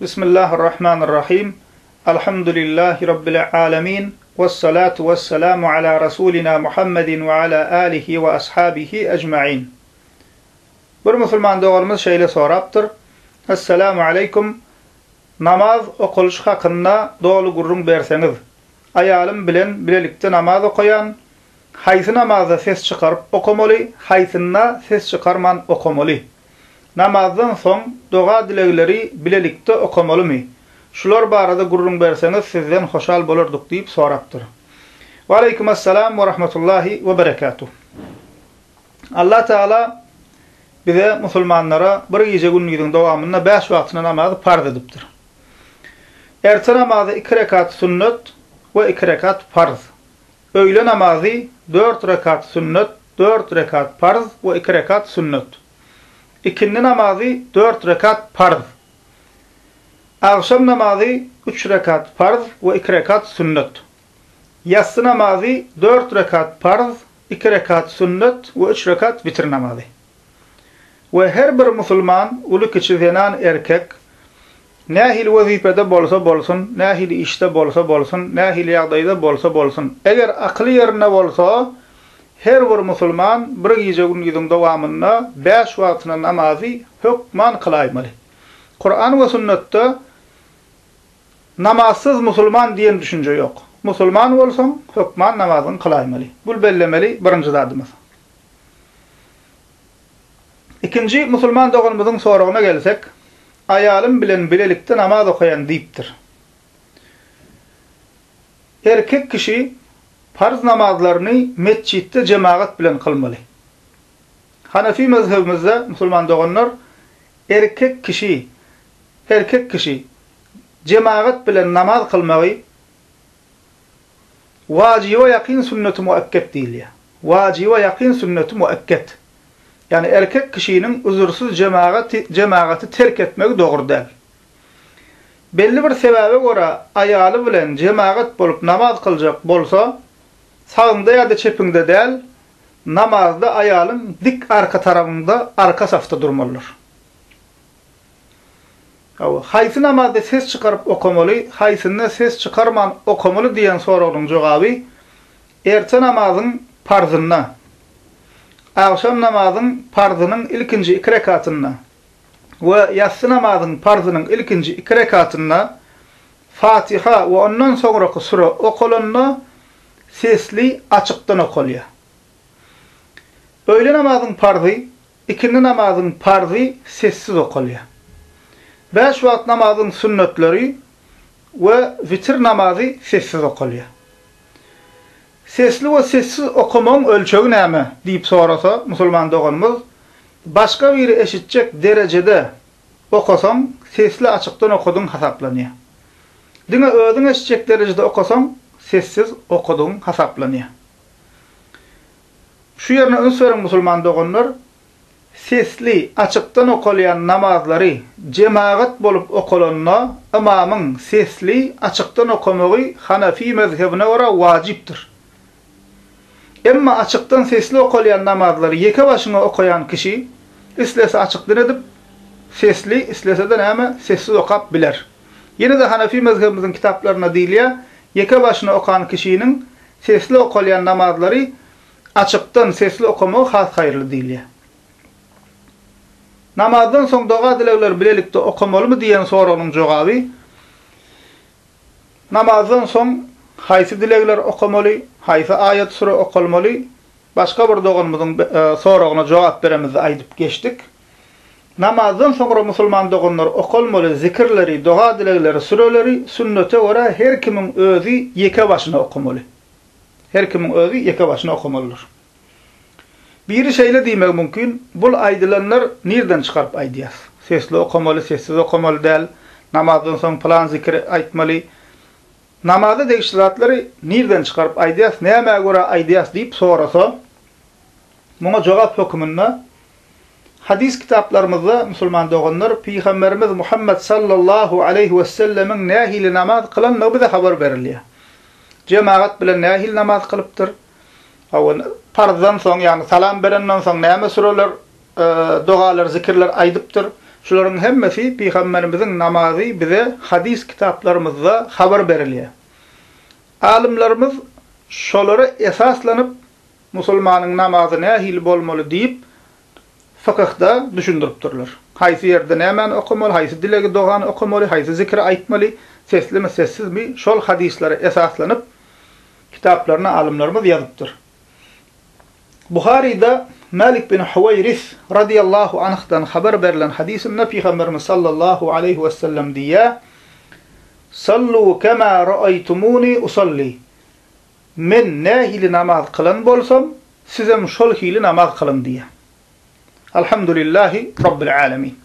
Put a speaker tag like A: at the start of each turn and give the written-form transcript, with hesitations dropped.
A: Bismillahirrahmanirrahim. Elhamdülillahi Rabbil alemin. Vessalatu vesselamu ala Rasulina Muhammedin ve ala alihi ve ashabihi ecma'in. Bir Müslüman doğrumuz şeýle soraptır. Assalamu aleykum. Namaz okuluş hakkında dolu gurrun berseňiz. Ayalym bilen bilelikde namaz okayan, haýsy namazda ses çıkarıp okumaly, haýsynda ses çıkarman okumaly. Namazdan soň doga dilegleri bilelikde okumalymy? Şular barada gurrun berseňiz sizden hoşal bolardyk diýip sorapdyr. Ve aleykümesselam ve rahmetullahi ve berekatuh. Allah Teala bize musulmanlara bir gece günlüğün dowamında 5 wagtyna namazı farz edipdir. Erta namazı 2 rekat sünnet ve 2 rekat farz. Öğle namazı 4 rekat sünnet, 4 rekat farz ve 2 rekat sünnet. İkindi namazı 4 rekat farz. Akşam namazı 3 rekat farz ve 2 rekat sünnet. Yatsı namazı 4 rekat farz, 2 rekat sünnet ve 3 rekat vitir namazı. Ve her bir musulman, ulu kiçi zenan erkek, nahil vazifede bolsa bolsun, nahil işte bolsa bolsun, nahil ýagdaýda bolsa bolsun. Eger akly ýerine bolsa, her bir musulman bir gece günüň dowamynda 5 wagtyna namazy hökman kılaýmaly. Kur'an ve sünnette namazsız musulman diyen düşünce yok. Musulman bolsaň hökman namazyny kılaýmaly. Bul bellemeli birinji zadymyz. İkinci musulman dogulmyzyň soragyna gelsek, ayalym bilen bilelikde namaz okayan diýipdir. Erkek kişi farz namazlaryny mesçitde cemaat bilen kılmaly. Hanefi mezhebimizde musulman doganlar erkek kişi cemaat bilen namaz kılmagy vacib ve yakin sünnet-i muakked diýilýär. Vacib ve yakin sünnet-i muakked. Yani erkek kişinin uzursuz cemaati terk etmek doğru değil. Belli bir sebebe göre ayalı bilen cemaat bolup namaz kılacak bolsa, sağında ya da çepinde değil, namazda ayalın dik arka tarafında, arka safta durmalıdır. Haýsy namazda ses çıkarıp okumaly, haýsynda ses çıkarman okumaly diýen soragyň jogaby, erta namazyň farzyna, akşam namazın farzının ilkinci 2 rekatına ve yatsı namazın farzının ilkinci 2 rekatına Fatiha ve ondan sonraki sure okulanna sesli açıktan okulya. Öğle namazın farzı, ikindi namazın farzı sessiz okulya. 5 wagt namazın sünnetleri ve vitir namazı sessiz okulya. Sesli ve sessiz okumaň ölçegi näme diýip sorasa musulman doganymyz, başga biri eşitjek derejede okasaň sesli açykdan okudyň hasaplanýar. Diňe özüň eşitjek derejede okasaň sessiz okudyň hasaplanýar. Şu ýerine öňsören musulman doganlar sesli açykdan okulýan namazlary cemaat bolup okulanna imamyň sesli açykdan okamagy Hanefi mezhebine göre wajipdir. Emma açıktan sesli okuyan namazları yeke başına okuyan kişi islese açıktan edip sesli, islese de näme sessiz okap biler. Yine de Hanefi mezhebimizin kitaplarına diýilýär, yeke başına okuyan kişinin sesli okuyan namazları açıktan sesli okamagy has haýyrly diýilýär. Namazdan soň doga dilegler bilelikde okamalymy diýen soragyň jogaby, namazdan soň haýsy dilegler okumaly, haýsy ayet sure okulmaly, başga bir doganymyzyň soragyna jogap beremizi aýdyp geçdik. Namazdan soňra musulman doganlar okulmaly zikirleri, doga dilegleri, sureleri sünnete göre her kimiň özü yeke başyna okumaly. Her kimiň özü yeke başyna okumalydyr. Bir şeýle diýmek mümkin, bul aýdylanlar nerden çykaryp aýdýar? Sesli okumaly, sessiz okumaly däl, namazdan soň plan zikir aýtmaly. Namazda degiştiratları nereden çıkarıp aýdýas, näme göre aýdýas diýip sorasa, muňa jogap hökmünde hadis kitaplarymyzda musulman doganlar Peygamberimiz Muhammed sallallahu aleyhi ve sellemin nahili namaz kılanlygy bize habar berilýär. Cemaat bilen nahil namaz kılıpdyr. Farzdan soň, yani salam berenden soň näme sureler, dogalar, zikirler aýdypdyr. Şolaryň hemmesi Peýgamberimiziň namazy bize hadis kitaplarymyzda habar berilýär. Alimlerimiz şolary esaslanyp musulmanyň namazy nähili bolmaly diýip fıkıhda düşündiripdirler. Haýsy ýerde näme okumaly, haýsy dilegi dogany okumaly, haýsy zikri aýtmaly, seslimi sessizmi, şol hadislere esaslanyp kitaplaryna alimlerimiz ýazypdyr. Buhari'da Malik bin Huwayris radiyallahu anh'dan haber berilen hadisinde Peygamberimiz sallallahu aleyhi ve sellem diye "Sallu kema ra'aytumuni usalli." Men nähili namaz kılan bolsam, sizem şol hili namaz kılın diye. Elhamdülillahi Rabbil alemin.